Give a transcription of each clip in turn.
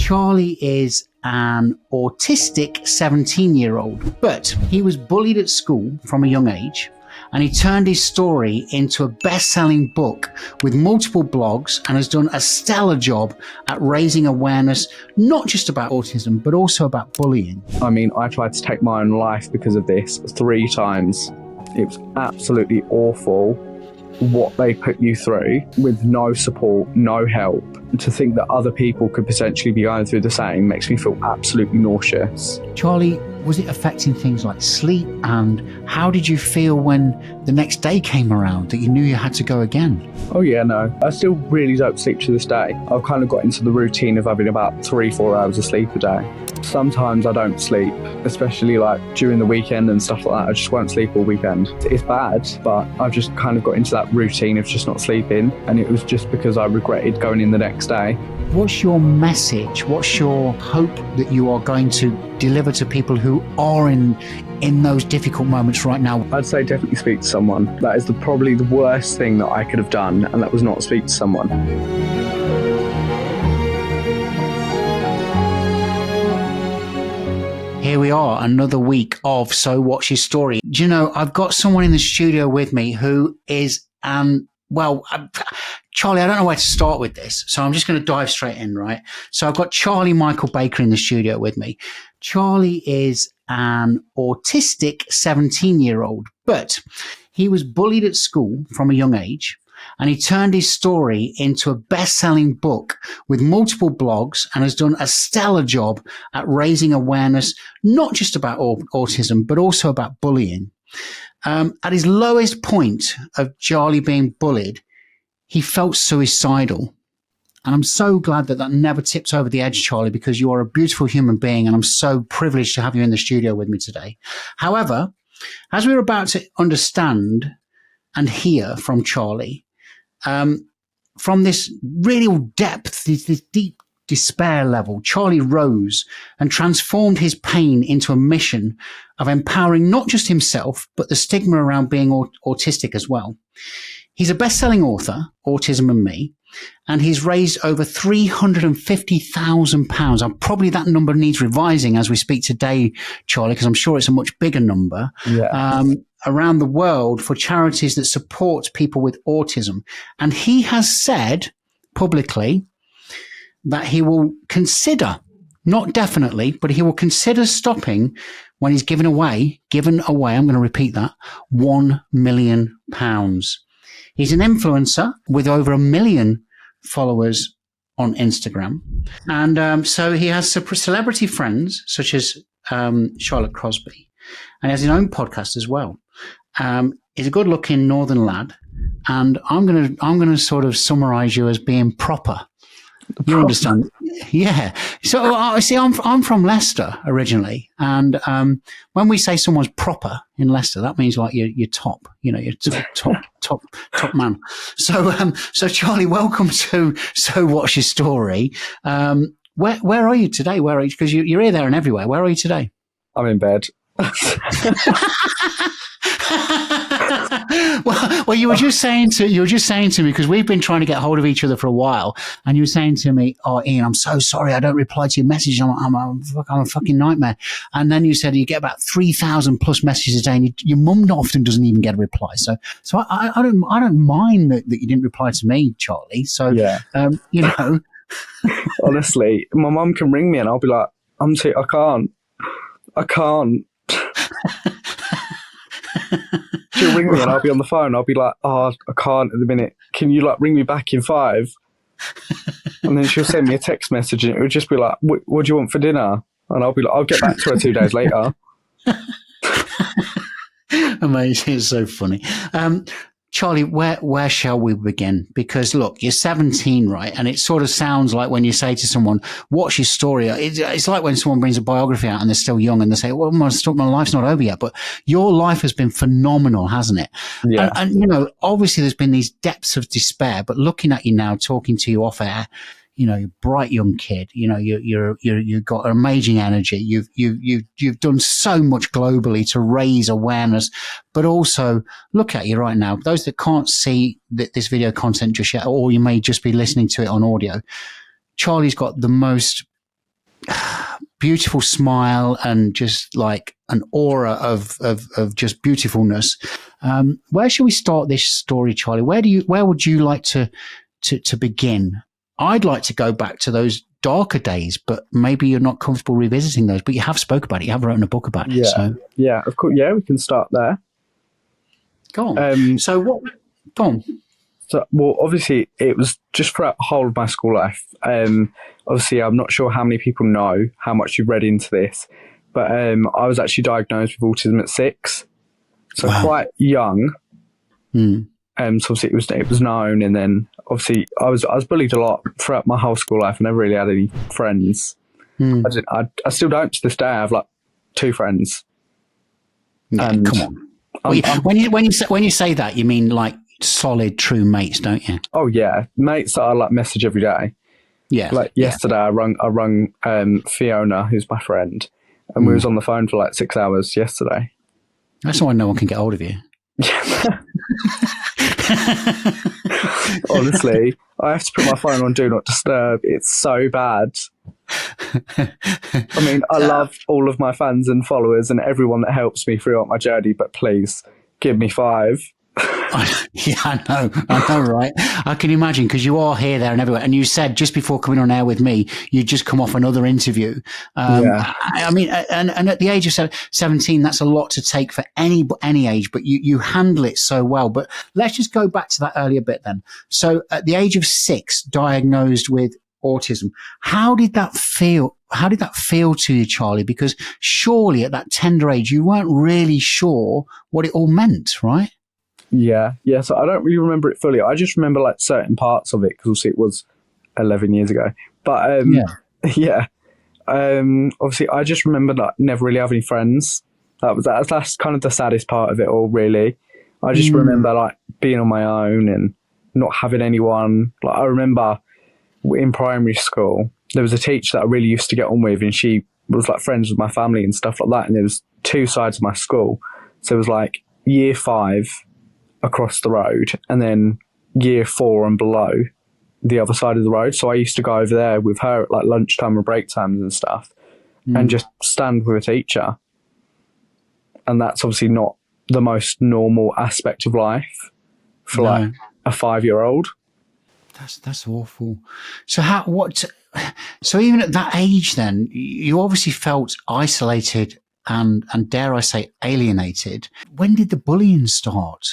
Charlie is an autistic 17-year-old, but he was bullied at school from a young age, and he turned his story into a best-selling book with multiple blogs and has done a stellar job at raising awareness, not just about autism, but also about bullying. I mean, I tried to take my own life because of this 3 times. It was absolutely awful what they put you through with no support, no help. To think that other people could potentially be going through the same makes me feel absolutely nauseous. Charlie, was it affecting things like sleep? And how did you feel when the next day came around that you knew you had to go again? Oh yeah, no. I still really don't sleep to this day. I've kind of got into the routine of having about 3-4 hours of sleep a day. Sometimes I don't sleep, especially like during the weekend and stuff like that. I just won't sleep all weekend. It's bad, but I've just kind of got into that routine of just not sleeping, and it was just because I regretted going in the next day. What's your message? What's your hope that you are going to deliver to people who are in those difficult moments right now? I'd say definitely speak to someone. That is probably the worst thing that I could have done, and that was not speak to someone. Here we are, another week of So What's Your Story. Do you know, I've got someone in the studio with me who is, Charlie, I don't know where to start with this, so I'm just going to dive straight in, right? So I've got Charlie Michael Baker in the studio with me. Charlie is an autistic 17-year-old, but he was bullied at school from a young age, and he turned his story into a best-selling book with multiple blogs and has done a stellar job at raising awareness, not just about autism, but also about bullying. At his lowest point of Charlie being bullied, he felt suicidal. And I'm so glad that that never tipped over the edge, Charlie, because you are a beautiful human being, and I'm so privileged to have you in the studio with me today. However, as we're about to understand and hear from Charlie, from this real depth, this deep despair level, Charlie rose and transformed his pain into a mission of empowering not just himself, but the stigma around being autistic as well. He's a best-selling author, Autism and Me, and he's raised over £350,000. Probably that number needs revising as we speak today, Charlie, because I'm sure it's a much bigger number. Yeah. Around the world for charities that support people with autism. And he has said publicly that he will consider, not definitely, but he will consider stopping when he's given away, I'm going to repeat that, £1 million. He's an influencer with over 1 million followers on Instagram. And so he has celebrity friends such as Charlotte Crosby, and he has his own podcast as well. He's a good-looking northern lad, and I'm gonna sort of summarize you as being proper. You understand? Yeah. So see, I'm from Leicester originally, and when we say someone's proper in Leicester, that means like you're top. You know, you're top man. So Charlie, welcome to So What's Your Story? Where are you today? Where are you? Because you're here, there, and everywhere. Where are you today? I'm in bed. well, you were just saying to me, because we've been trying to get hold of each other for a while, and you were saying to me, "Oh, Ian, I'm so sorry, I don't reply to your messages. I'm a fucking nightmare." And then you said you get about 3,000 plus messages a day, and your mum often doesn't even get a reply. So I don't mind that you didn't reply to me, Charlie. So yeah, you know, honestly, my mum can ring me, and I'll be like, I can't. She'll ring me and I'll be on the phone. I'll be like, I can't at the minute. Can you like ring me back in 5? And then she'll send me a text message and it would just be like, what do you want for dinner? And I'll be like, I'll get back to her 2 days later. Amazing. It's so funny. Charlie, where shall we begin? Because look, you're 17, right? And it sort of sounds like when you say to someone, what's your story? It's like when someone brings a biography out and they're still young and they say, well, my life's not over yet, but your life has been phenomenal, hasn't it? Yeah. And you know, obviously there's been these depths of despair, but looking at you now, talking to you off air, you know, you're a bright young kid. You know, you've got amazing energy. You've done so much globally to raise awareness, but also look at you right now. Those that can't see this video content just yet, or you may just be listening to it on audio. Charlie's got the most beautiful smile and just like an aura of just beautifulness. Where shall we start this story, Charlie? Where would you like to begin? I'd like to go back to those darker days, but maybe you're not comfortable revisiting those, but you have spoke about it. You have written a book about it. So. Yeah, of course. Yeah, we can start there. Go on. Go on. So, well, obviously, it was just throughout the whole of my school life. Obviously, I'm not sure how many people know how much you've read into this, but I was actually diagnosed with autism at 6, so quite young. So obviously it was known, and then obviously I was bullied a lot throughout my whole school life. I never really had any friends. I still don't to this day. I have like 2 friends. Yeah, come on. When you say that, you mean like solid, true mates, don't you? Oh yeah, mates that I like message every day. Yeah. Like yesterday, I rung Fiona, who's my friend, and we was on the phone for like 6 hours yesterday. That's why no one can get hold of you. Honestly, I have to put my phone on Do Not Disturb. It's so bad. I mean, I love all of my fans and followers and everyone that helps me throughout my journey, but please give me 5. Yeah, I know, right? I can imagine, because you are here, there, and everywhere. And you said just before coming on air with me, you'd just come off another interview. I mean, and at the age of 17, that's a lot to take for any age, but you handle it so well. But let's just go back to that earlier bit then. So at the age of 6, diagnosed with autism, how did that feel? How did that feel to you, Charlie? Because surely at that tender age, you weren't really sure what it all meant, right? Yeah. So I don't really remember it fully. I just remember like certain parts of it, because obviously it was 11 years ago. But obviously I just remember like never really having any friends. That's kind of the saddest part of it all, really. I just remember like being on my own and not having anyone. Like I remember in primary school, there was a teacher that I really used to get on with, and she was like friends with my family and stuff like that. And there was 2 sides of my school. So it was like year 5 across the road, and then year 4 and below the other side of the road. So I used to go over there with her at like lunchtime and break times and stuff, and just stand with a teacher. And that's obviously not the most normal aspect of life for like a 5-year-old. That's awful. So so even at that age then, you obviously felt isolated and dare I say alienated. When did the bullying start?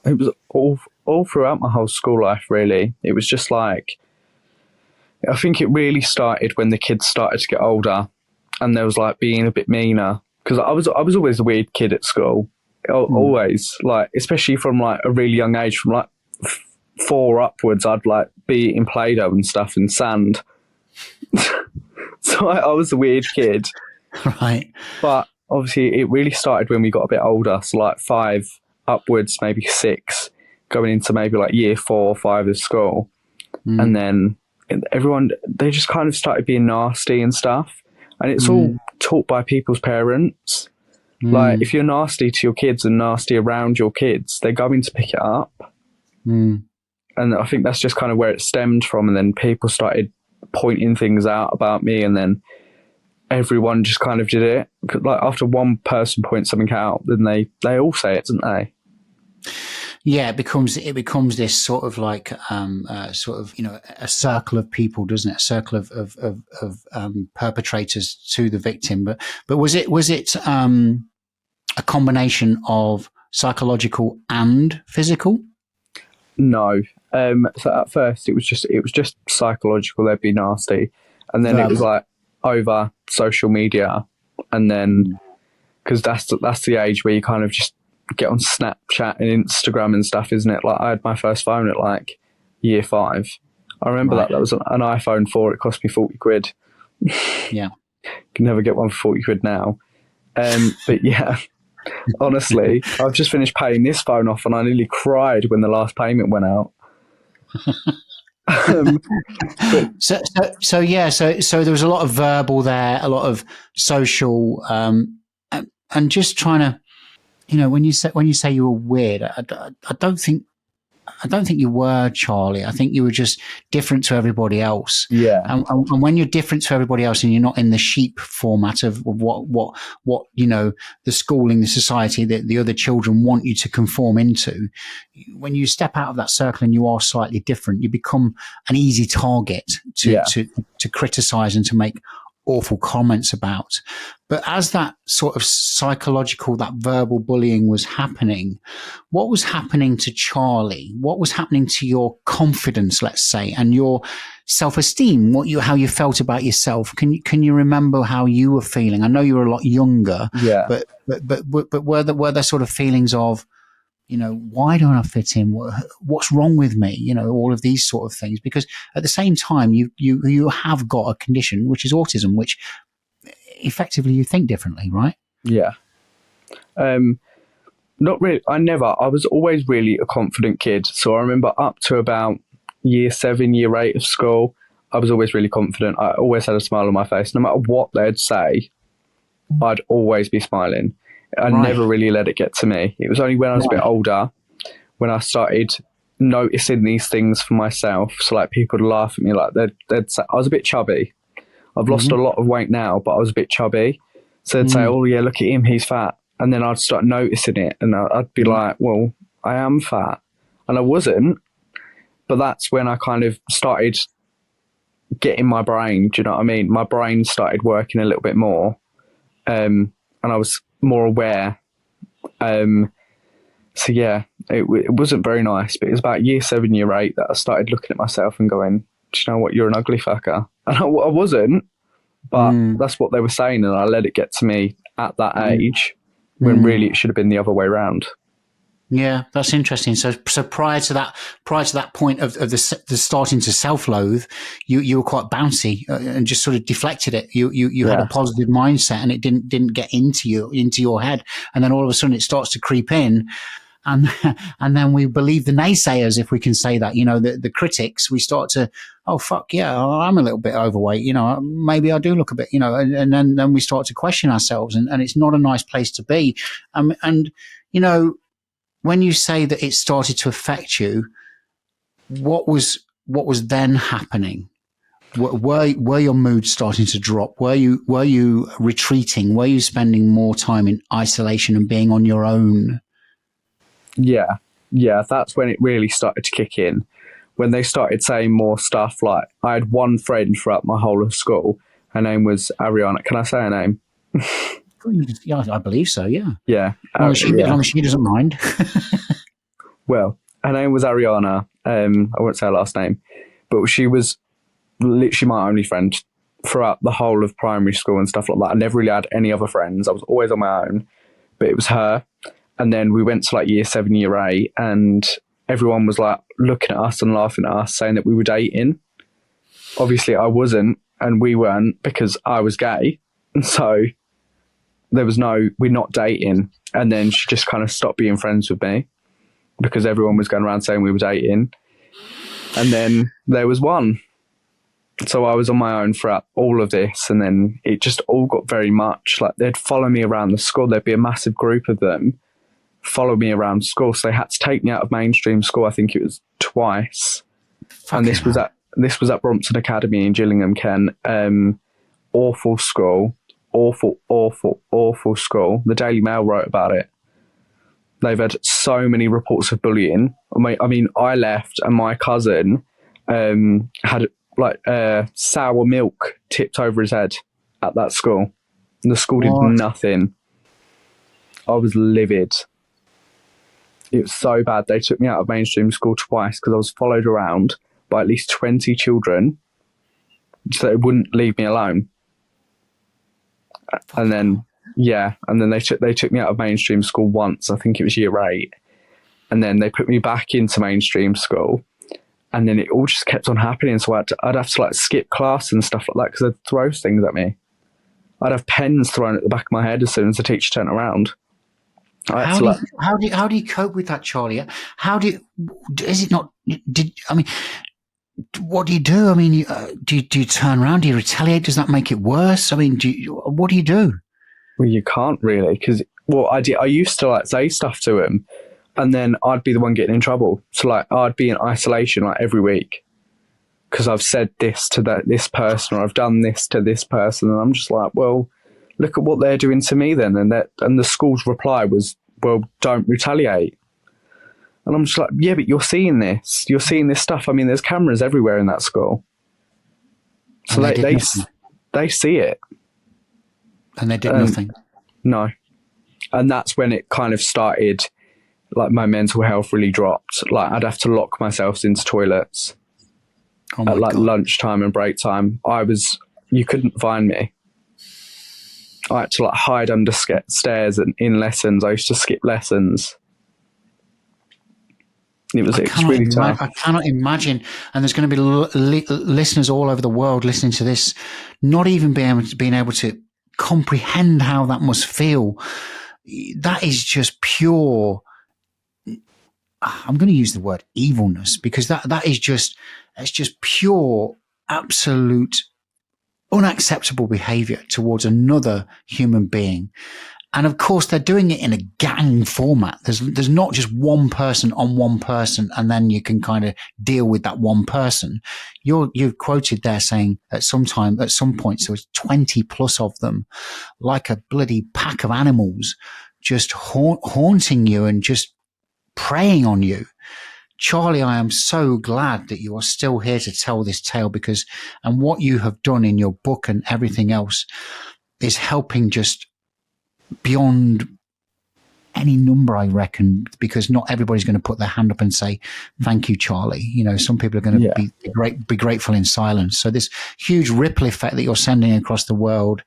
It was all throughout my whole school life, really. It was just like, I think it really started when the kids started to get older, and there was like being a bit meaner, because I was always a weird kid at school, always, like especially from like a really young age, from like 4 upwards, I'd like be eating Play-Doh and stuff in sand. So I was a weird kid, right? But obviously, it really started when we got a bit older, so like 5 upwards, maybe 6, going into maybe like year 4 or 5 of school. And then everyone, they just kind of started being nasty and stuff. And it's all taught by people's parents. Like, if you're nasty to your kids and nasty around your kids, they're going to pick it up. And I think that's just kind of where it stemmed from. And then people started pointing things out about me, and then everyone just kind of did it. Like, after one person points something out, then they all say it, don't they? Yeah, it becomes this sort of like a circle of people, doesn't it? A circle of perpetrators to the victim. But was it a combination of psychological and physical? No. So at first it was just psychological. They'd be nasty, and then it was like over social media, and then because that's the age where you kind of just get on Snapchat and Instagram and stuff, isn't it? Like, I had my first phone at like year 5. I remember that was an iPhone 4. It cost me 40 quid. Yeah, can never get one for 40 quid now. But yeah, honestly, I've just finished paying this phone off, and I nearly cried when the last payment went out. So there was a lot of verbal there, a lot of social, and just trying to, when you say you were weird, I don't think I don't think you were, Charlie. I think you were just different to everybody else. Yeah. And when you're different to everybody else and you're not in the sheep format of what the schooling, the society that the other children want you to conform into, when you step out of that circle and you are slightly different, you become an easy target to criticize and to make awful comments about. But as that sort of psychological, that verbal bullying was happening, what was happening to Charlie? What was happening to your confidence, let's say, and your self-esteem? How you felt about yourself? Can you remember how you were feeling? I know you were a lot younger, but were there sort of feelings of, why don't I fit in? What's wrong with me? All of these sort of things. Because at the same time, you have got a condition, which is autism, which effectively you think differently, right? Yeah. Not really. I was always really a confident kid. So I remember up to about year 7, year 8 of school, I was always really confident. I always had a smile on my face. No matter what they'd say, I'd always be smiling. I never really let it get to me. It was only when I was a bit older, when I started noticing these things for myself. So like people would laugh at me, like they'd say, I was a bit chubby. I've lost a lot of weight now, but I was a bit chubby. So they'd say, oh yeah, look at him, he's fat. And then I'd start noticing it and I'd be like, well, I am fat. And I wasn't, but that's when I kind of started getting my brain, do you know what I mean? My brain started working a little bit more. And I was more aware. So yeah, it wasn't very nice, but it was about year 7, year 8 that I started looking at myself and going, do you know what, you're an ugly fucker. And I wasn't, but that's what they were saying, and I let it get to me at that age when really it should have been the other way around. Yeah, that's interesting. So prior to that point of the starting to self-loathe, you were quite bouncy and just sort of deflected it. You had a positive mindset, and it didn't get into your head. And then all of a sudden, it starts to creep in, and then we believe the naysayers, if we can say that. The critics. We start to, oh fuck yeah, I'm a little bit overweight. Maybe I do look a bit. And then we start to question ourselves, and it's not a nice place to be. When you say that it started to affect you, what was then happening? Were your moods starting to drop? Were you retreating? Were you spending more time in isolation and being on your own? Yeah, that's when it really started to kick in. When they started saying more stuff, like I had one friend throughout my whole of school. Her name was Ariana. Can I say her name? Yeah, I believe so. Yeah. Yeah. As long as she doesn't mind. Well, her name was Ariana. I won't say her last name, but she was literally my only friend throughout the whole of primary school and stuff like that. I never really had any other friends. I was always on my own, but it was her. And then we went to like year 7, year 8, and everyone was like looking at us and laughing at us, saying that we were dating. Obviously, I wasn't, and we weren't, because I was gay. And so there was we're not dating. And then she just kind of stopped being friends with me because everyone was going around saying we were dating. And then there was one. So I was on my own throughout all of this. And then it just all got very much like they'd follow me around the school. There'd be a massive group of them follow me around school. So they had to take me out of mainstream school. I think it was twice. And this was at Brompton Academy in Gillingham, Kent. Awful school. Awful school. The Daily Mail wrote about it. They've had so many reports of bullying. I mean, I left and my cousin had like sour milk tipped over his head at that school. And the school did nothing. I was livid. It was so bad. They took me out of mainstream school twice because I was followed around by at least 20 children so they wouldn't leave me alone. And then they took me out of mainstream school once. I think it was year 8. And then they put me back into mainstream school. And then it all just kept on happening. So I'd have to like skip class and stuff like that because they'd throw things at me. I'd have pens thrown at the back of my head as soon as the teacher turned around. How do you cope with that, Charlie? What do you do? I mean, do you turn around? Do you retaliate? Does that make it worse? I mean, what do you do? Well, you can't really, because I used to like say stuff to him. and then I'd be the one getting in trouble. So like I'd be in isolation like every week because I've said this to this person, or I've done this to this person, and I'm just like, well, look at what they're doing to me then. And the school's reply was, well, don't retaliate. And I'm just like, yeah, but you're seeing this stuff. I mean, there's cameras everywhere in that school, so they see it, and they did nothing. No. And that's when it kind of started, like my mental health really dropped. Like I'd have to lock myself into toilets at like lunchtime and break time. You couldn't find me. I had to like hide under stairs and in lessons. I used to skip lessons. It's really tough. I cannot imagine. And there's going to be listeners all over the world listening to this, not even being able to comprehend how that must feel. That is just pure, I'm going to use the word evilness, because that is just, it's just pure, absolute, unacceptable behavior towards another human being. And of course, they're doing it in a gang format. There's not just one person on one person, and then you can kind of deal with that one person. You've quoted there saying at some points there was 20 plus of them, like a bloody pack of animals, just haunting you and just preying on you. Charlie, I am so glad that you are still here to tell this tale, and what you have done in your book and everything else is helping just beyond any number, I reckon, because not everybody's going to put their hand up and say, thank you, Charlie. You know, some people are going to be grateful in silence. So this huge ripple effect that you're sending across the world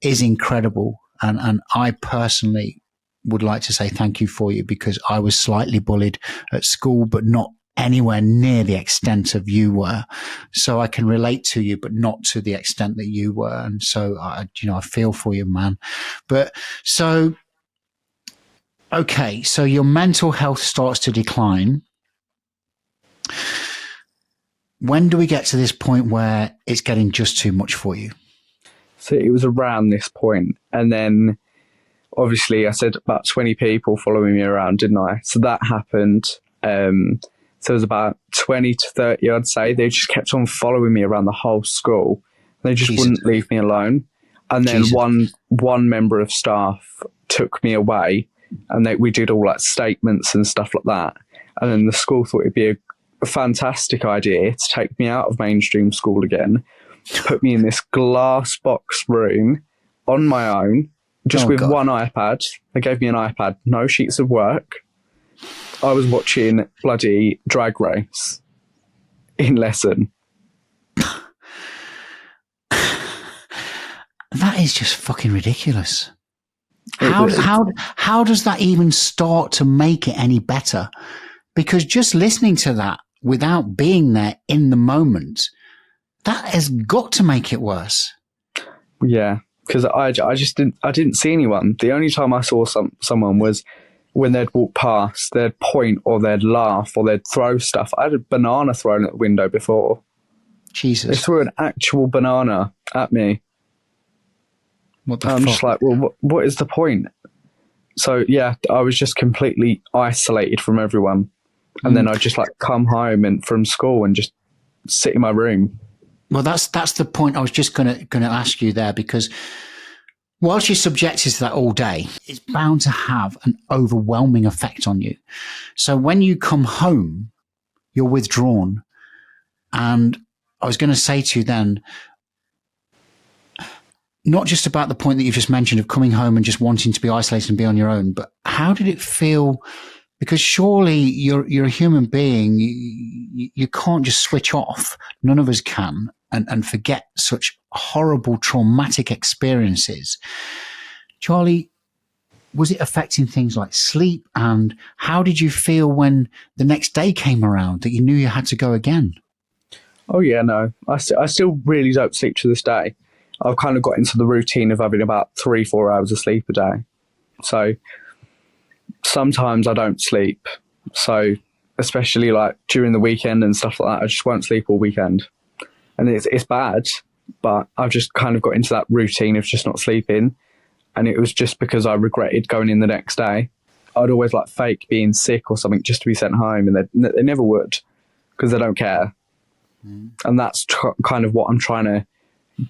is incredible. And I personally would like to say thank you for you, because I was slightly bullied at school, but not anywhere near the extent of you were. So I can relate to you, but not to the extent that you were. And so I feel for you, man. But so, okay. So your mental health starts to decline. When do we get to this point where it's getting just too much for you? So it was around this point. And then obviously I said about 20 people following me around, didn't I? So that happened. So it was about 20 to 30, I'd say. They just kept on following me around the whole school. They just wouldn't leave me alone. And then one member of staff took me away, and we did all like statements and stuff like that. And then the school thought it'd be a fantastic idea to take me out of mainstream school again, to put me in this glass box room on my own, just with one iPad. They gave me an iPad, no sheets of work. I was watching bloody Drag Race in lesson. That is just fucking ridiculous. How does that even start to make it any better? Because just listening to that without being there in the moment, that has got to make it worse. Yeah, because I didn't see anyone. The only time I saw someone was when they'd walk past, they'd point or they'd laugh or they'd throw stuff. I had a banana thrown at the window before. Jesus. They threw an actual banana at me. What the fuck? I'm just like, well, what is the point? So, yeah, I was just completely isolated from everyone. And then I'd just like come home and from school and just sit in my room. Well, that's the point I was just going to ask you there, because whilst you're subjected to that all day, it's bound to have an overwhelming effect on you. So when you come home, you're withdrawn. And I was going to say to you then, not just about the point that you've just mentioned of coming home and just wanting to be isolated and be on your own, but how did it feel? Because surely you're a human being. You can't just switch off. None of us can. And forget such horrible, traumatic experiences. Charlie, was it affecting things like sleep? And how did you feel when the next day came around that you knew you had to go again? Oh, yeah, no. I still really don't sleep to this day. I've kind of got into the routine of having about 3-4 hours of sleep a day. So sometimes I don't sleep. So especially like during the weekend and stuff like that, I just won't sleep all weekend. And it's bad, but I've just kind of got into that routine of just not sleeping. And it was just because I regretted going in the next day. I'd always like fake being sick or something just to be sent home, and they never would, because they don't care. And that's kind of what I'm trying to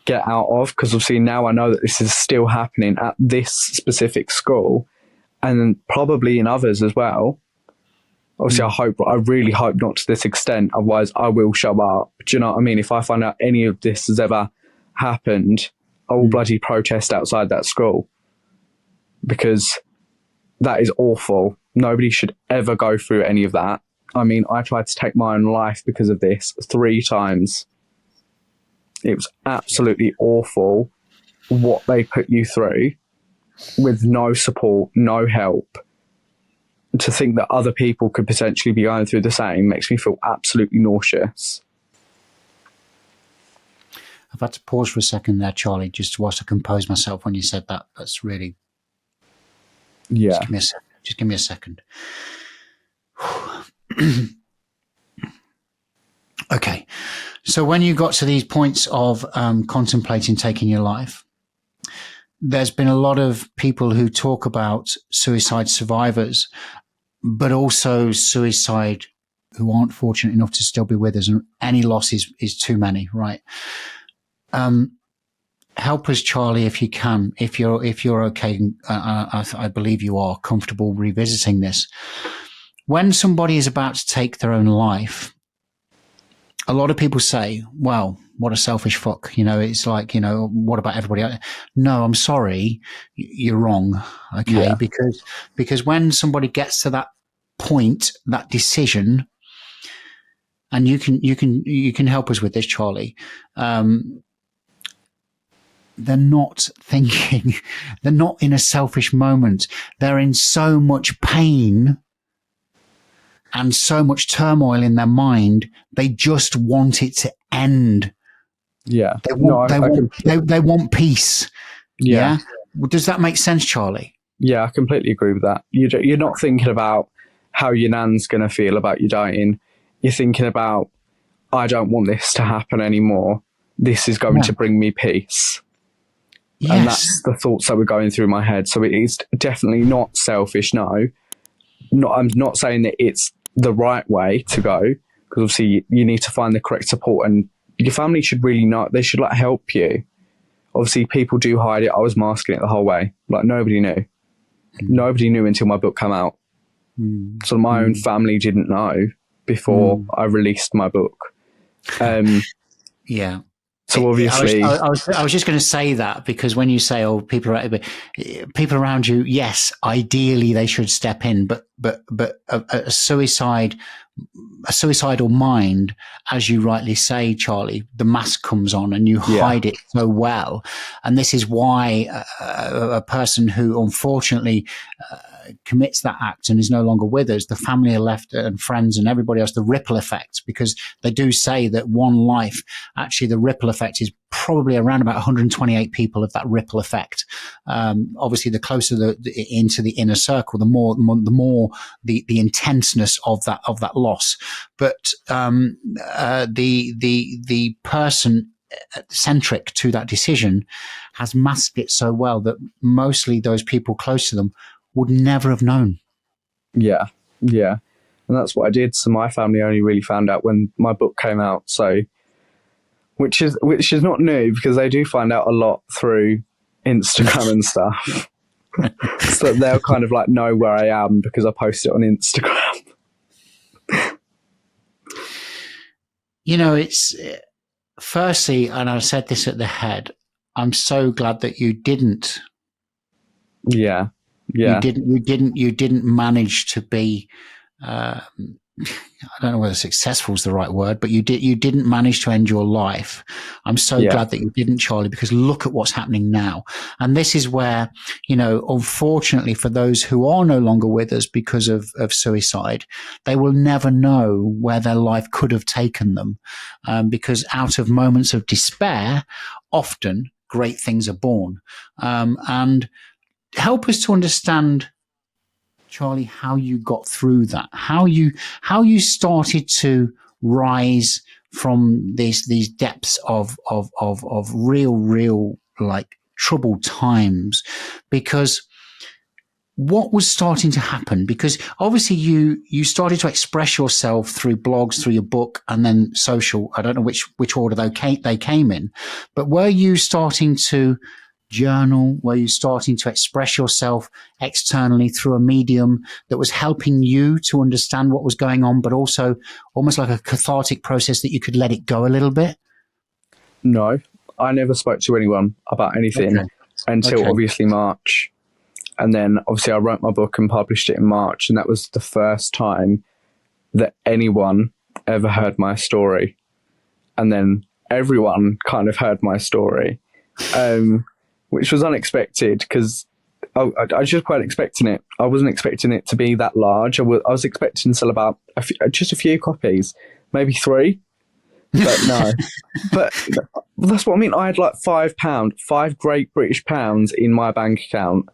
get out of, because obviously now I know that this is still happening at this specific school and probably in others as well. Obviously, I really hope not to this extent, otherwise I will show up. Do you know what I mean? If I find out any of this has ever happened, I will bloody protest outside that school, because that is awful. Nobody should ever go through any of that. I mean, I tried to take my own life because of this 3 times. It was absolutely awful what they put you through with no support, no help. To think that other people could potentially be going through the same makes me feel absolutely nauseous. I've had to pause for a second there, Charlie, just whilst I compose myself when you said that. That's really... Yeah. Just give me a second. Okay. So when you got to these points of contemplating taking your life, there's been a lot of people who talk about suicide survivors, but also suicide who aren't fortunate enough to still be with us, and any loss is too many, right? Help us, Charlie, if you can, if you're okay. I believe you are comfortable revisiting this. When somebody is about to take their own life, a lot of people say, well, what a selfish fuck. You know, it's like, you know, what about everybody else? No, I'm sorry. You're wrong. Okay. Yeah. Because when somebody gets to that point, that decision, and you can help us with this, Charlie. They're not thinking, they're not in a selfish moment. They're in so much pain and so much turmoil in their mind. They just want it to end. Yeah. They want peace. Yeah. Well, does that make sense, Charlie? Yeah, I completely agree with that. You're not thinking about how your nan's going to feel about you dying. You're thinking about, I don't want this to happen anymore. This is going to bring me peace. Yes. And that's the thoughts that were going through my head. So it is definitely not selfish, no. I'm not saying that it's the right way to go, because obviously you need to find the correct support, and your family should really know. They should like help you. Obviously, people do hide it. I was masking it the whole way. Like, nobody knew. Nobody knew until my book came out. So my own family didn't know before I released my book. Yeah. So obviously, I was just going to say that, because when you say, "Oh, people around you," yes, ideally they should step in, but a suicidal mind, as you rightly say, Charlie, the mask comes on and you hide it so well, and this is why a person who unfortunately commits that act and is no longer with us, the family are left, and friends and everybody else, the ripple effect, because they do say that one life, actually the ripple effect is probably around about 128 people of that ripple effect. Obviously the closer into the inner circle, the more the intenseness of that loss. But the person centric to that decision has masked it so well that mostly those people close to them would never have known. Yeah. And that's what I did. So my family only really found out when my book came out. So, which is not new, because they do find out a lot through Instagram and stuff. So they'll kind of like know where I am because I post it on Instagram. You know, it's firstly, and I said this at the head, I'm so glad that you didn't. Yeah. You didn't manage to be, I don't know whether successful is the right word, but you didn't manage to end your life. I'm so glad that you didn't, Charlie, because look at what's happening now. And this is where, you know, unfortunately for those who are no longer with us because of suicide, they will never know where their life could have taken them. Because out of moments of despair, often great things are born. And help us to understand, Charlie, how you got through that, how you started to rise from these depths of real like troubled times, because what was starting to happen? Because obviously you started to express yourself through blogs, through your book, and then social. I don't know which order they came in, but were you starting to journal? Were you starting to express yourself externally through a medium that was helping you to understand what was going on, but also almost like a cathartic process that you could let it go a little bit? No, I never spoke to anyone about anything until obviously March. And then obviously I wrote my book and published it in March. And that was the first time that anyone ever heard my story. And then everyone kind of heard my story, which was unexpected because I was just quite expecting it. I wasn't expecting it to be that large. I was expecting to sell about just a few copies, maybe 3. But no, but that's what I mean. I had like £5, 5 great British pounds in my bank account.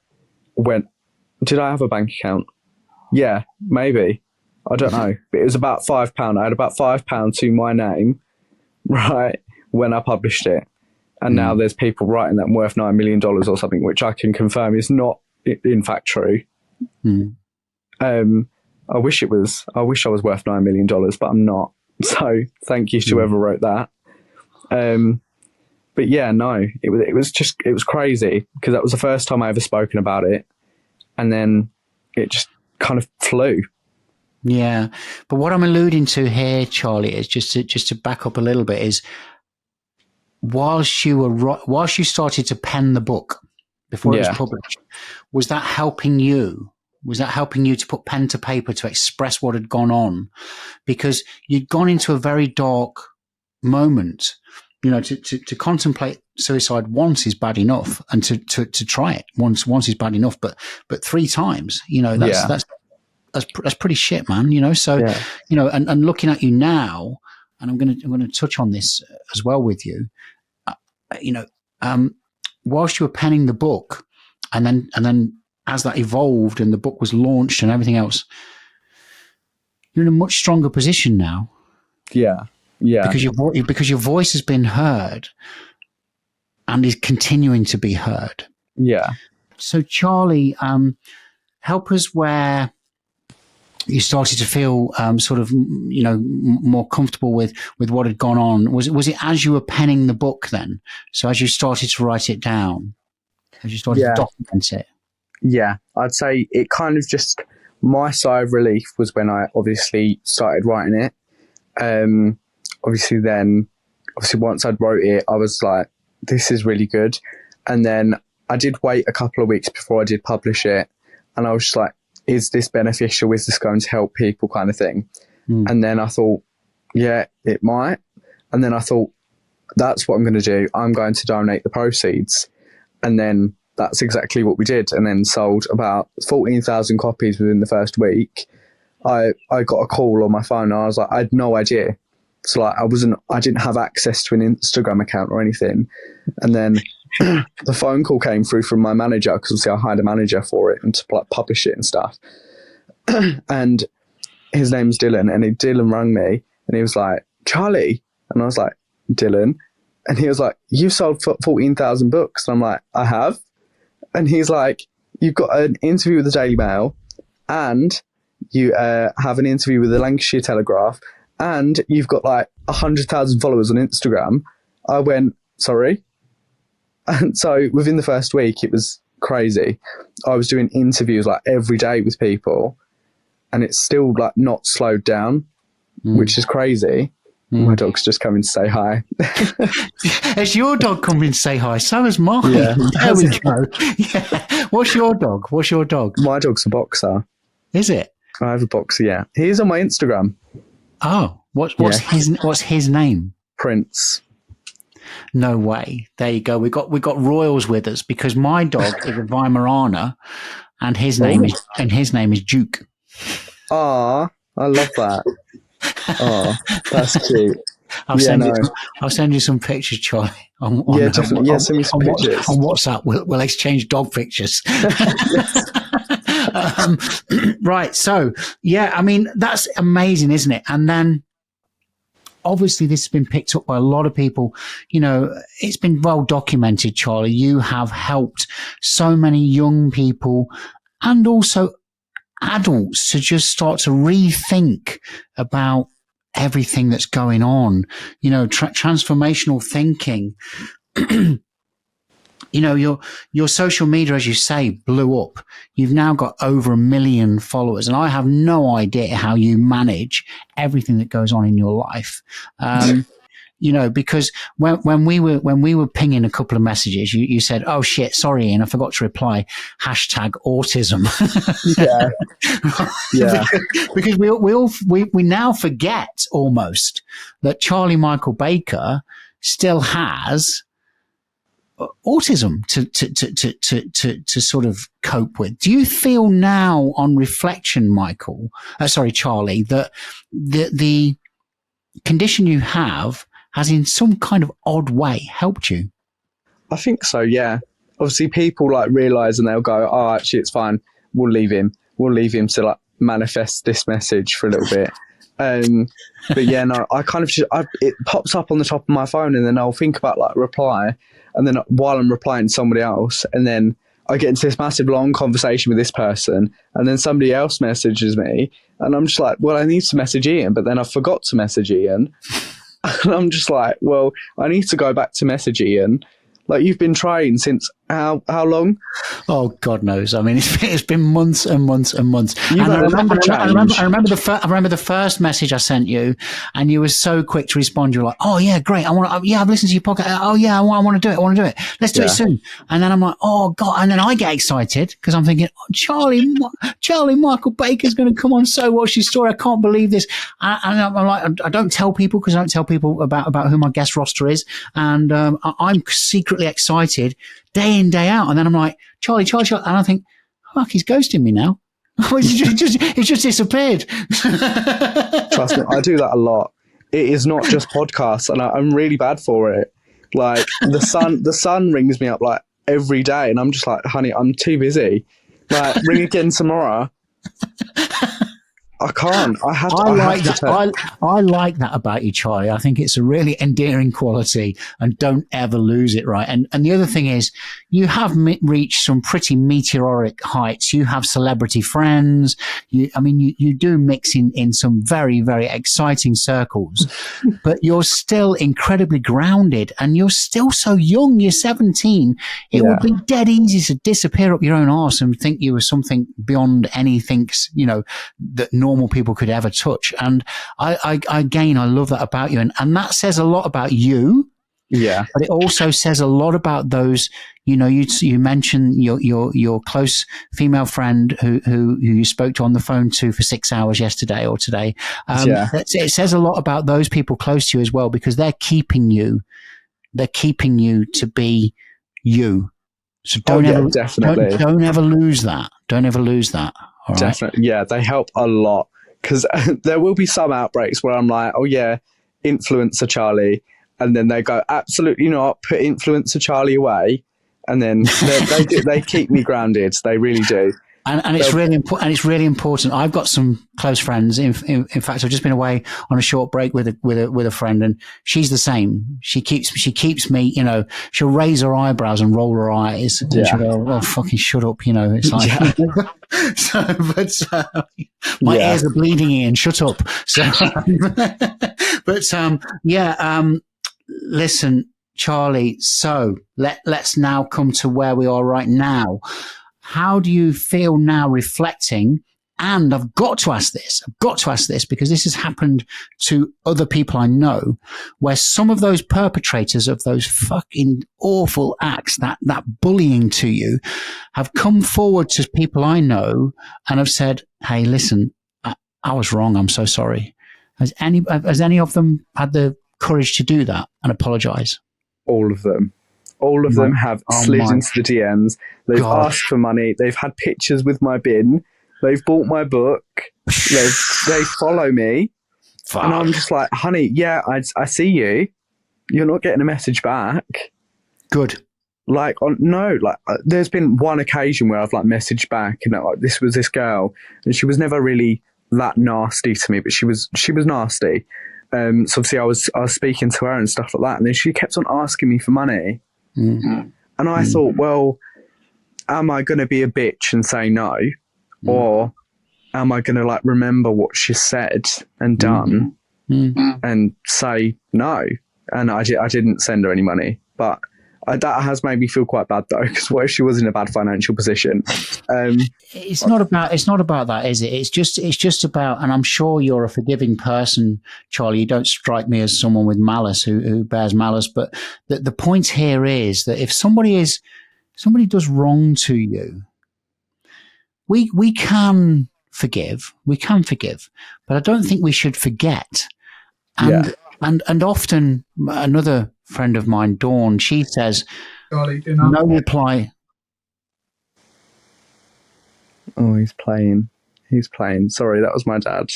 Did I have a bank account? Yeah, maybe. I don't know. But it was about £5. I had about £5 to my name, right, when I published it. And now there's people writing that I'm worth $9 million or something, which I can confirm is not in fact true. I wish I was worth $9 million, but I'm not. So thank you to whoever wrote that. But yeah, no, it was crazy because that was the first time I ever spoken about it. And then it just kind of flew. Yeah. But what I'm alluding to here, Charlie, is just to back up a little bit is whilst you started to pen the book before it was published, was that helping you? Was that helping you to put pen to paper to express what had gone on? Because you'd gone into a very dark moment. You know, to contemplate suicide once is bad enough, and to try it once is bad enough, but 3 times, you know, that's pretty shit, man. You know, so you know, and looking at you now, and I'm gonna touch on this as well with you. You know, whilst you were penning the book, and then as that evolved and the book was launched and everything else, you're in a much stronger position now. Yeah. Yeah. Because your voice has been heard and is continuing to be heard. Yeah. So Charlie, help us where you started to feel sort of, you know, more comfortable with what had gone on. Was it as you were penning the book then? So as you started to write it down, as you started to document it? Yeah, I'd say it kind of just, my sigh of relief was when I obviously started writing it. Obviously once I'd wrote it, I was like, this is really good. And then I did wait a couple of weeks before I did publish it. And I was just like, is this beneficial? Is this going to help people kind of thing? And then I thought, yeah, it might. And then I thought, that's what I'm going to do. I'm going to donate the proceeds. And then that's exactly what we did. And then sold about 14,000 copies within the first week. I got a call on my phone and I was like, I had no idea. So like I didn't have access to an Instagram account or anything. And then the phone call came through from my manager, because obviously I hired a manager for it and to like publish it and stuff. And his name's Dylan, and Dylan rang me and he was like, Charlie. And I was like, Dylan. And he was like, you sold 14,000 books. And I'm like, I have. And he's like, you've got an interview with the Daily Mail, and you have an interview with the Lancashire Telegraph, and you've got like 100,000 followers on Instagram. I went, sorry? And so within the first week, it was crazy. I was doing interviews like every day with people, and it's still like not slowed down, which is crazy. My dog's just coming to say hi. Has your dog come in to say hi? So has mine. Yeah. There we go. Yeah. What's your dog? My dog's a boxer. Is it? I have a boxer, yeah. He's on my Instagram. Oh, what's his name? Prince. No way. There you go. We got royals with us, because my dog is a Weimaraner, and his name is Duke. Ah, I love that. Oh, that's cute. I'll send you some pictures, Charlie. Definitely. Send me some pictures on WhatsApp. We'll exchange dog pictures. Right. So yeah, I mean, that's amazing, isn't it? And then obviously this has been picked up by a lot of people. You know, it's been well documented, Charlie. You have helped so many young people and also adults to just start to rethink about everything that's going on, you know, transformational thinking. You know, your social media, as you say, blew up. You've now got over 1 million followers, and I have no idea how you manage everything that goes on in your life. You know, because when we were pinging a couple of messages, you said, "Oh shit, sorry, Ian, I forgot to reply." #autism. Yeah. because we now forget almost that Charlie Michael Baker still has autism to sort of cope with. Do you feel now, on reflection, Charlie, that the condition you have has in some kind of odd way helped you? I think so, yeah. Obviously people like realise and they'll go, oh, actually it's fine, we'll leave him to like manifest this message for a little bit. But yeah, no, I kind of it pops up on the top of my phone, and then I'll think about like reply, and then while I'm replying to somebody else, and then I get into this massive long conversation with this person, and then somebody else messages me, and I'm just like, well, I need to message Ian, but then I forgot to message Ian. And I'm just like, well, I need to go back to message Ian. Like, you've been trying since how long? Oh, God knows. I mean, it's been months and months and months. And I remember the first message I sent you, and you were so quick to respond. You were like, "Oh yeah, great. I've listened to your podcast. Oh yeah, I want to do it. I want to do it. Let's do it soon." And then I'm like, "Oh God!" And then I get excited because I'm thinking, oh, Charlie Michael Baker's going to come on. So what's your story? I can't believe this. And I'm like, I don't tell people, because I don't tell people about who my guest roster is, and I'm secretly excited day in, day out. And then I'm like, Charlie. And I think, fuck, he's ghosting me now. It's just disappeared. Trust me, I do that a lot. It is not just podcasts, and I'm really bad for it. Like, the sun rings me up like every day, and I'm just like, honey, I'm too busy. Like, ring again tomorrow. I can't. I like that about you, Charlie. I think it's a really endearing quality, and don't ever lose it, right? And the other thing is, you have reached some pretty meteoric heights. You have celebrity friends. You do mix in some very, very exciting circles, but you're still incredibly grounded, and you're still so young. You're 17. It would be dead easy to disappear up your own arse and think you were something beyond anything, that normal people could ever touch. And I love that about you, and that says a lot about you. Yeah, but it also says a lot about those. You mentioned your close female friend who you spoke to on the phone to for 6 hours yesterday or today. It says a lot about those people close to you as well, because they're keeping you to be you. So don't ever lose that. Don't ever lose that. All right? Definitely. Yeah, they help a lot, because there will be some outbreaks where I'm like, oh yeah, influencer Charlie, and then they go, absolutely not, put influencer Charlie away, and then they keep me grounded. They really do. And it's really important. And it's really important. I've got some close friends. In fact, I've just been away on a short break with a friend, and she's the same. She keeps me. She'll raise her eyebrows and roll her eyes, and she'll go, "Oh, fucking shut up!" It's like. My ears are bleeding, Ian. Shut up. So, listen, Charlie. So let's now come to where we are right now. How do you feel now, reflecting? And I've got to ask this because this has happened to other people I know, where some of those perpetrators of those fucking awful acts, that bullying to you, have come forward to people I know and have said, "Hey, listen, I was wrong. I'm so sorry." Has any of them had the courage to do that and apologize? All of them. All of them have slid into the DMs. They've asked for money. They've had pictures with my bin. They've bought my book. They follow me. Fuck. And I'm just like, honey, yeah, I see you. You're not getting a message back. Good. There's been one occasion where I've messaged back, and this was this girl, and she was never really that nasty to me, but she was nasty. So obviously I was speaking to her and stuff like that, and then she kept on asking me for money. Mm-hmm. And I thought, well, am I going to be a bitch and say no? Or am I going to like remember what she said and done and say no? And I didn't send her any money, but that has made me feel quite bad though, because what if she was in a bad financial position? It's not about that, is it? It's just about, and I'm sure you're a forgiving person, Charlie. You don't strike me as someone with malice who bears malice. But the point here is that if somebody does wrong to you, we can forgive, but I don't think we should forget. And often another friend of mine, Dawn, she says, Charlie, no reply. Oh, he's playing. Sorry, that was my dad.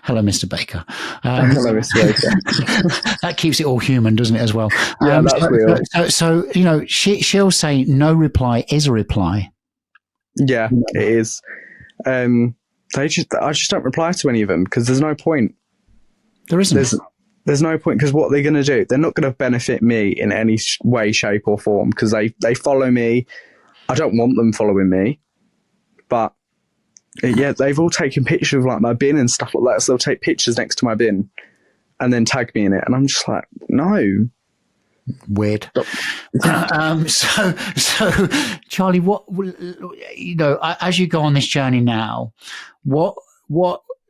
Hello, Mr. Baker. Hello, Mr. Baker. That keeps it all human, doesn't it, as well? Yeah, that's real. So she'll say no reply is a reply. Yeah, it is. I just don't reply to any of them because there's no point. There isn't. There's no point, because what they're going to do, they're not going to benefit me in any way, shape or form, because they follow me. I don't want them following me, but yeah, they've all taken pictures of like my bin and stuff like that. So they'll take pictures next to my bin and then tag me in it. And I'm just like, no. Weird. So Charlie, what, as you go on this journey now,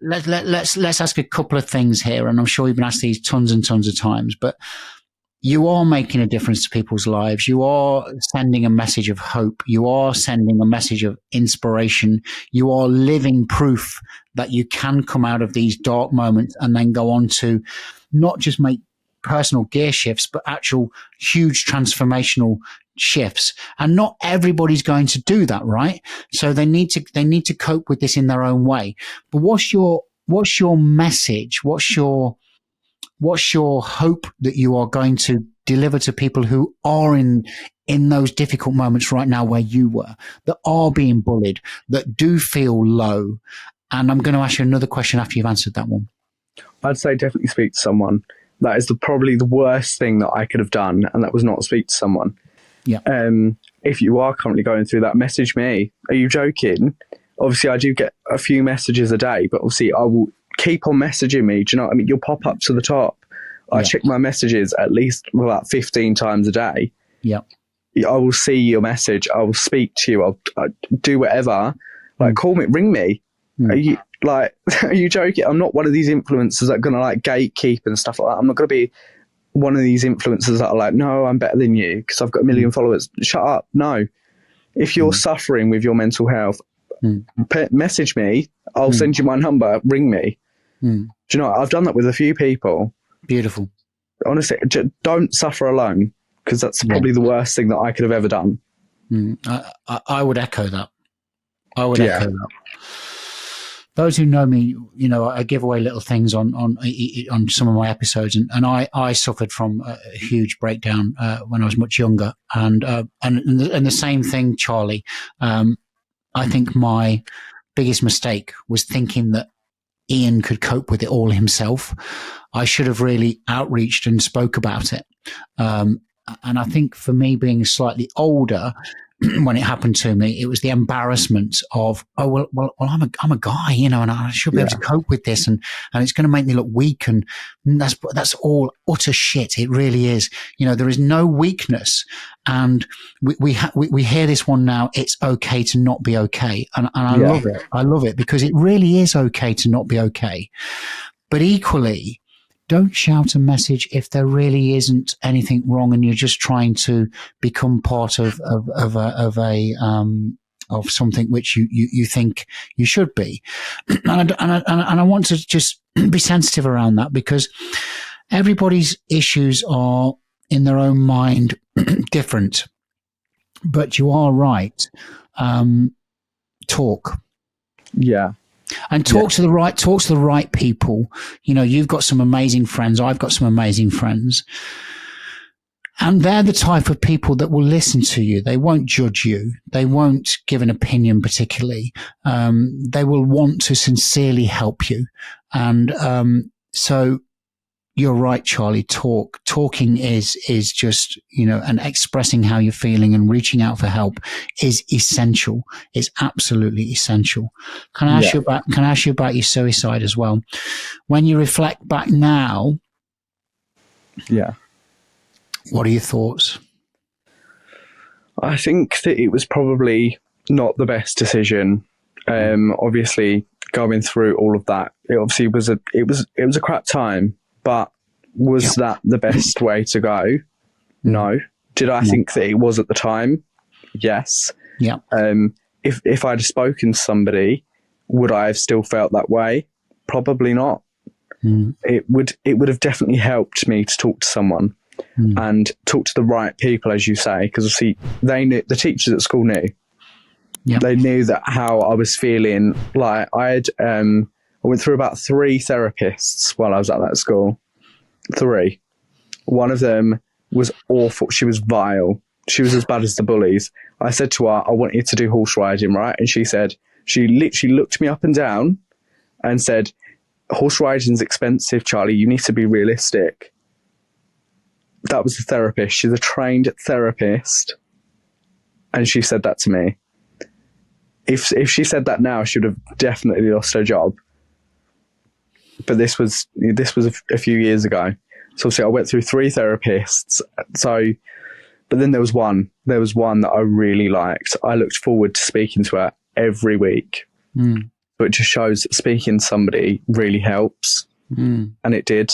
let's ask a couple of things here. And I'm sure you've been asked these tons and tons of times, but you are making a difference to people's lives. You are sending a message of hope. You are sending a message of inspiration. You are living proof that you can come out of these dark moments and then go on to not just make personal gear shifts, but actual huge transformational shifts. And not everybody's going to do that, right? So they need to cope with this in their own way. But what's your message? What's your hope that you are going to deliver to people who are in those difficult moments right now where you were, that are being bullied, that do feel low? And I'm going to ask you another question after you've answered that one. I'd say definitely speak to someone. That is probably the worst thing that I could have done, and that was not speak to someone. Yeah. If you are currently going through that, message me. Are you joking? Obviously, I do get a few messages a day, but obviously I will keep on messaging me. Do you know what I mean? You'll pop up to the top. I check my messages at least about 15 times a day. Yeah. I will see your message. I will speak to you. I'll do whatever. Like, call me, ring me. Are you joking? I'm not one of these influencers that are going to like gatekeep and stuff like that. I'm not going to be one of these influencers that are like, no, I'm better than you because I've got 1 million followers. Shut up. No. If you're suffering with your mental health, message me. I'll send you my number. Ring me. Do you know what? I've done that with a few people. Beautiful. Honestly, don't suffer alone, because that's probably the worst thing that I could have ever done. I would echo that. Echo that. Those who know me, I give away little things on some of my episodes, and I suffered from a huge breakdown when I was much younger, and the same thing, Charlie. I think my biggest mistake was thinking that Ian could cope with it all himself. I should have really outreached and spoke about it. And I think for me, being slightly older, when it happened to me, it was the embarrassment of, well, I'm a guy, and I should be able to cope with this, and it's going to make me look weak, and that's all utter shit. It really is. There is no weakness, and we hear this one now. It's okay to not be okay, and I love it. I love it because it really is okay to not be okay, but equally, don't shout a message if there really isn't anything wrong and you're just trying to become part of something which you think you should be. And I want to just be sensitive around that, because everybody's issues are in their own mind different. But you are right. Talk. Yeah. And talk to the right people. You've got some amazing friends. I've got some amazing friends. And they're the type of people that will listen to you. They won't judge you. They won't give an opinion particularly. They will want to sincerely help you. And so you're right, Charlie. Talking is just, and expressing how you're feeling and reaching out for help is essential. It's absolutely essential. Can I ask you about your suicide as well? When you reflect back now, what are your thoughts? I think that it was probably not the best decision. Obviously, going through all of that, it obviously was a crap time. But was that the best way to go? No. Did I think that it was at the time? Yes. Yeah. If I'd spoken to somebody, would I have still felt that way? Probably not. It would have definitely helped me to talk to someone and talk to the right people, as you say, because see, they knew, the teachers at school knew. Yeah. They knew that how I was feeling. Like I went through about 3 therapists while I was at that school. 3. One of them was awful. She was vile. She was as bad as the bullies. I said to her, I want you to do horse riding, right? And she literally looked me up and down and said, horse riding's expensive, Charlie. You need to be realistic. That was the therapist. She's a trained therapist. And she said that to me. If she said that now, she would have definitely lost her job. But this was a few years ago. So obviously I went through 3 therapists. But then there was one that I really liked. I looked forward to speaking to her every week. But it just shows that speaking to somebody really helps. And it did.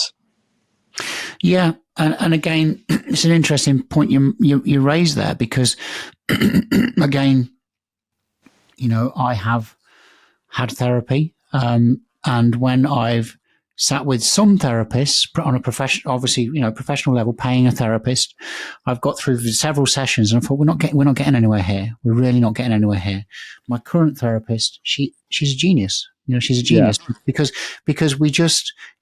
Yeah. And again, it's an interesting point you raised there, because again, I have had therapy. And when I've sat with some therapists on a professional level, paying a therapist, I've got through several sessions and I thought, we're not getting anywhere here. We're really not getting anywhere here. My current therapist, she's a genius. She's a genius because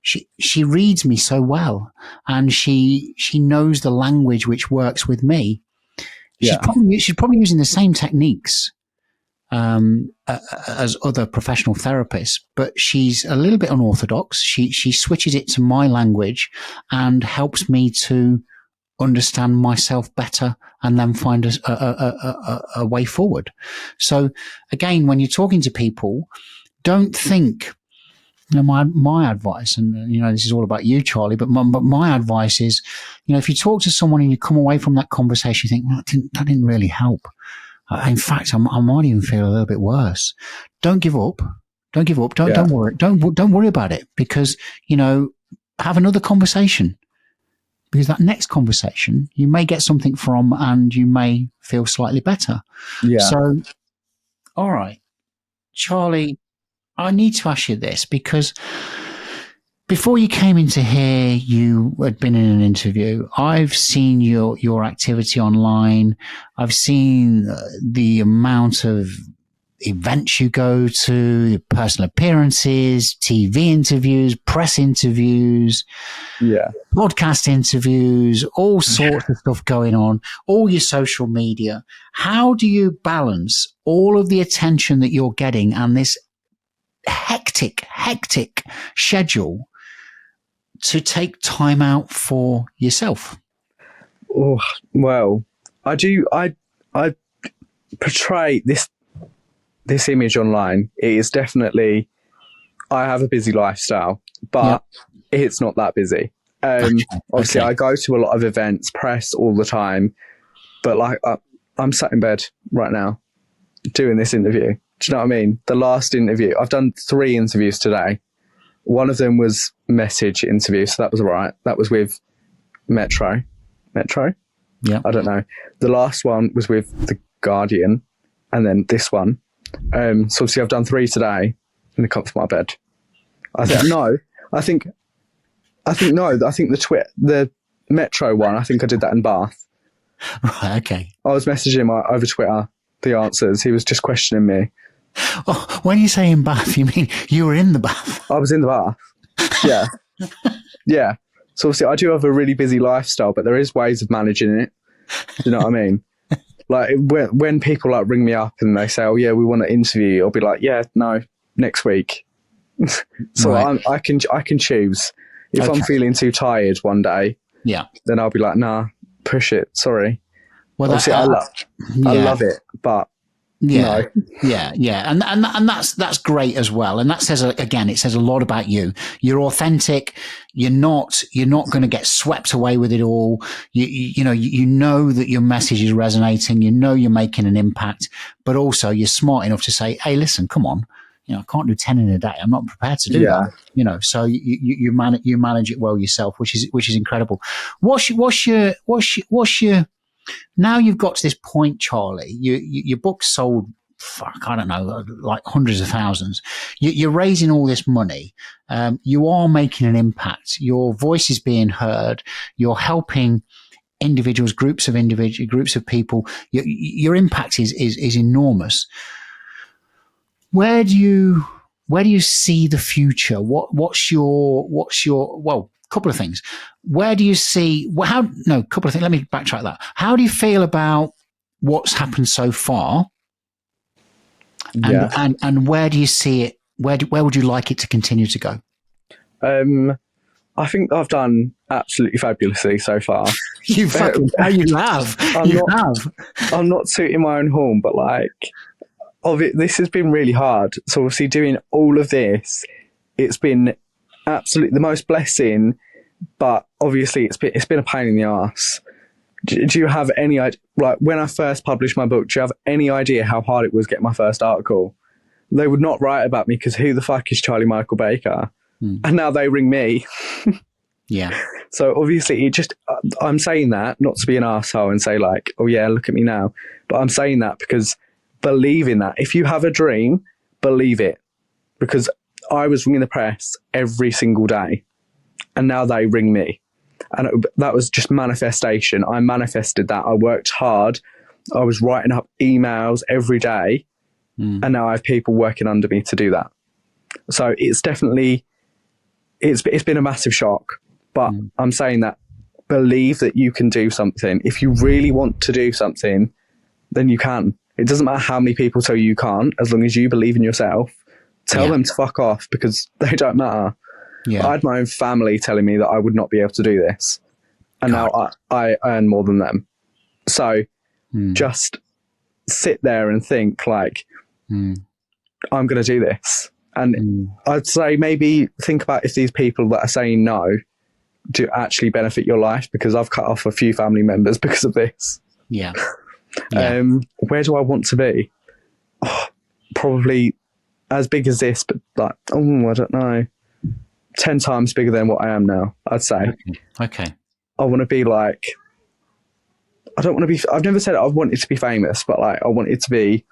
she reads me so well, and she knows the language which works with me. She's probably using the same techniques as other professional therapists, but she's a little bit unorthodox. She switches it to my language and helps me to understand myself better and then find a way forward. So again, when you're talking to people, don't think, my advice, and this is all about you, Charlie, but my advice is, if you talk to someone and you come away from that conversation, you think, well, that didn't really help. In fact, I might even feel a little bit worse. Don't give up. Don't give up. Don't worry. Don't worry about it, because, have another conversation, because that next conversation you may get something from and you may feel slightly better. Yeah. So, all right, Charlie, I need to ask you this, because before you came into here, you had been in an interview. I've seen your activity online. I've seen the amount of events you go to, personal appearances, TV interviews, press interviews, podcast interviews, all sorts of stuff going on, all your social media. How do you balance all of the attention that you're getting and this hectic schedule to take time out for yourself? Oh, well, I do. I portray this image online. It is definitely, I have a busy lifestyle, but it's not that busy. Obviously, I go to a lot of events, press all the time, but I'm sat in bed right now doing this interview. Do you know what I mean? The last interview, I've done 3 interviews today. One of them was message interview, so that was all right. That was with Metro? Yeah. I don't know. The last one was with The Guardian, and then this one. So obviously I've done 3 today in the comfort of my bed. I think the Metro one, I think I did that in Bath. Right, okay. I was messaging him over Twitter the answers. He was just questioning me. Oh, when you say in Bath, you mean you were in the bath? I was in the bath. Yeah. Yeah. So obviously I do have a really busy lifestyle, but there is ways of managing it. Do you know what I mean? Like when people ring me up and they say, oh yeah, we want to interview you, I'll be like, yeah, no, next week. So right. I can choose. If Okay. I'm feeling too tired one day, Yeah. then I'll be like, nah, push it. Sorry. Well, Obviously, I love it, but yeah. no. Yeah. And that's great as well. And that says, again, it says a lot about you. You're authentic. You're not going to get swept away with it all. You know that your message is resonating. You know, you're making an impact, but also you're smart enough to say, hey, listen, come on. I can't do 10 in a day. I'm not prepared to do that. So you manage it well yourself, which is incredible. What's your now you've got to this point, Charlie, your book sold, I don't know, like hundreds of thousands. You're raising all this money. You are making an impact. Your voice is being heard. You're helping individuals, groups of people. Your impact is enormous. Where do you see the future? What's your well, couple of things. Where do you see couple of things. Let me backtrack that. How do you feel about what's happened so far? And where do you see it? Where would you like it to continue to go? I think I've done absolutely fabulously so far. You have. I'm not tooting my own horn, but this has been really hard. So obviously doing all of this, it's been absolutely the most blessing, but obviously it's been a pain in the ass. Do you have any idea, when I first published my book, do you have any idea how hard it was getting my first article? They would not write about me because who the fuck is Charlie Michael Baker? And now they ring me. Yeah. So obviously I'm saying that not to be an arsehole and say oh yeah, look at me now. But I'm saying that because believe in that. If you have a dream, believe it. Because I was ringing the press every single day and now they ring me. And that was just manifestation. I manifested that. I worked hard. I was writing up emails every day. And now I have people working under me to do that. So it's definitely, it's been a massive shock. But I'm saying that believe that you can do something. If you really want to do something, then you can. It doesn't matter how many people tell you can't, as long as you believe in yourself. Tell them to fuck off because they don't matter. Yeah. I had my own family telling me that I would not be able to do this. And now I earn more than them. So just sit there and think I'm going to do this. And I'd say maybe think about if these people that are saying no do actually benefit your life, because I've cut off a few family members because of this. Yeah. Where do I want to be? Probably as big as this, but I don't know. 10 times bigger than what I am now, I'd say. Okay. I want to be I've never said I wanted to be famous, but I wanted to be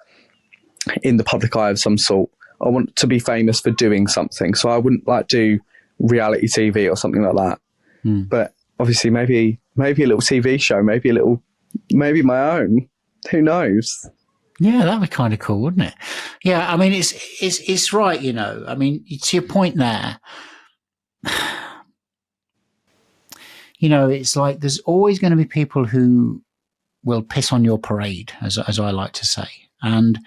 in the public eye of some sort. I want to be famous for doing something. So I wouldn't do reality TV or something like that. But obviously maybe a little TV show, maybe my own. Who knows? Yeah, that'd be kind of cool, wouldn't it? Yeah, I mean, it's right, I mean, to your point there, it's like there's always going to be people who will piss on your parade, as I like to say, and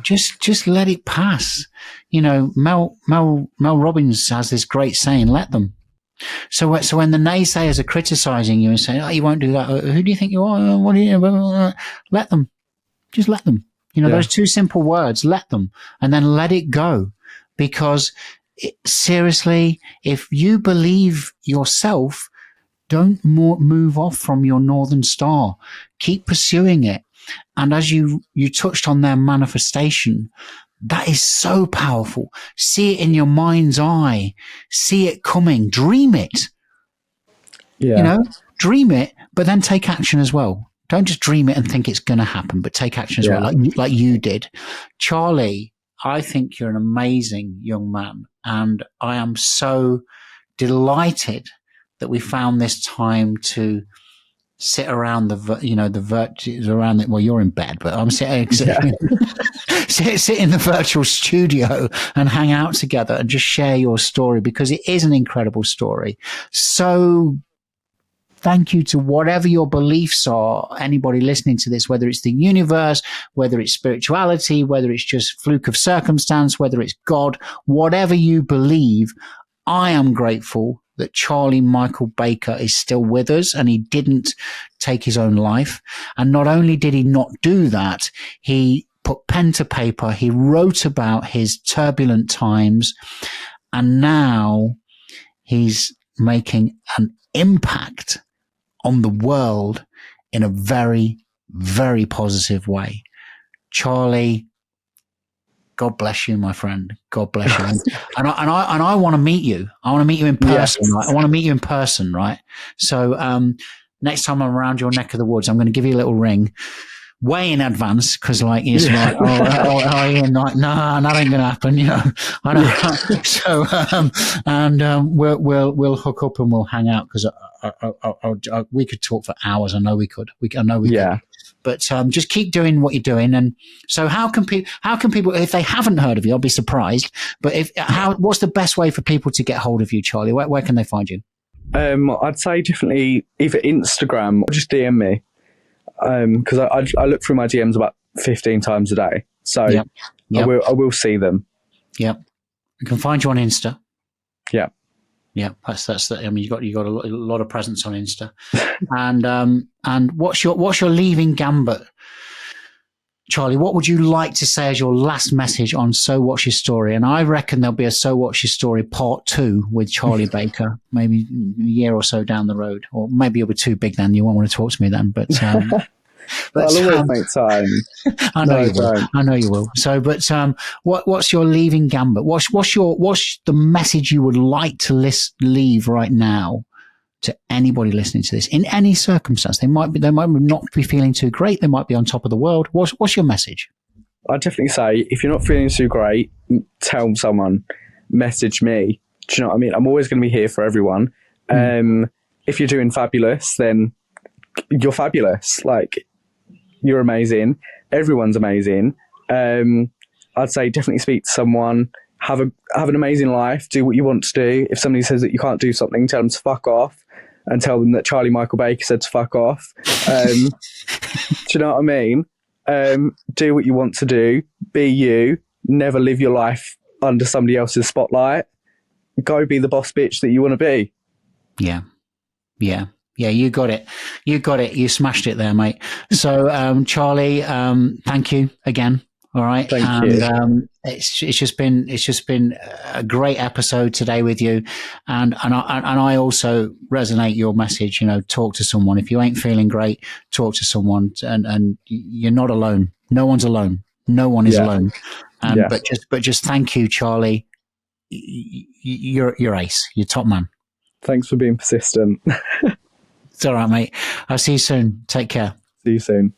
just let it pass. Mel Robbins has this great saying: "Let them." So when the naysayers are criticising you and saying, "Oh, you won't do that," who do you think you are? What do you? Let them. Just let them. Those two simple words: let them, and then let it go. Because seriously, if you believe yourself, don't move off from your Northern Star. Keep pursuing it. And as you touched on their manifestation, that is so powerful. See it in your mind's eye. See it coming. Dream it. Yeah. Dream it, but then take action as well. Don't just dream it and think it's going to happen, but take action as well, like you did. Charlie, I think you're an amazing young man, and I am so delighted that we found this time to sit around well, you're in bed, but I'm sitting sit in the virtual studio and hang out together and just share your story, because it is an incredible story. So thank you to whatever your beliefs are, anybody listening to this, whether it's the universe, whether it's spirituality, whether it's just fluke of circumstance, whether it's God, whatever you believe, I am grateful that Charlie Michael Baker is still with us and he didn't take his own life. And not only did he not do that, he put pen to paper, he wrote about his turbulent times, and now he's making an impact on the world in a very, very positive way. Charlie, God bless you, my friend. God bless you. And I want to meet you. I want to meet you in person. Yes. Right? I want to meet you in person, right? So next time I'm around your neck of the woods, I'm going to give you a little ring way in advance, because like it's like, Ian, like, nah, that ain't going to happen, you know. I know. Yeah. So we'll hook up and we'll hang out, because we could talk for hours. I know we could. I know we could. But just keep doing what you're doing. And so how can people, if they haven't heard of you, I'll be surprised, but what's the best way for people to get hold of you, Charlie? Where can they find you? I'd say definitely either Instagram or just DM me. Because I look through my DMs about 15 times a day. So Yep. I will see them. Yep. You can find you on Insta. Yeah. Yeah, that's. I mean, you got a lot of presence on Insta, and what's your leaving gambit, Charlie? What would you like to say as your last message on So What's Your Story? And I reckon there'll be a So What's Your Story Part 2 with Charlie Baker, maybe a year or so down the road, or maybe you'll be too big then. You won't want to talk to me then, but. I'll always make time. I know you will. I know you will. So, but what's your leaving gambit? What's the message you would like to leave right now to anybody listening to this in any circumstance? They might not be feeling too great. They might be on top of the world. What's your message? I'd definitely say, if you're not feeling too great, tell someone. Message me. Do you know what I mean? I'm always going to be here for everyone. If you're doing fabulous, then you're fabulous. Like, you're amazing. Everyone's amazing. I'd say definitely speak to someone. Have an amazing life. Do what you want to do. If somebody says that you can't do something, tell them to fuck off, and tell them that Charlie Michael Baker said to fuck off. Do you know what I mean? Do what you want to do. Be you. Never live your life under somebody else's spotlight. Go be the boss bitch that you want to be. Yeah. Yeah. Yeah, you got it. You got it. You smashed it there, mate. So, Charlie, thank you again. All right. Thank you. It's just been a great episode today with you. And I also resonate your message, you know, talk to someone. If you ain't feeling great, talk to someone, and you're not alone. No one's alone. No one is alone. But just thank you, Charlie. You're ace. You're top man. Thanks for being persistent. It's all right, mate. I'll see you soon. Take care. See you soon.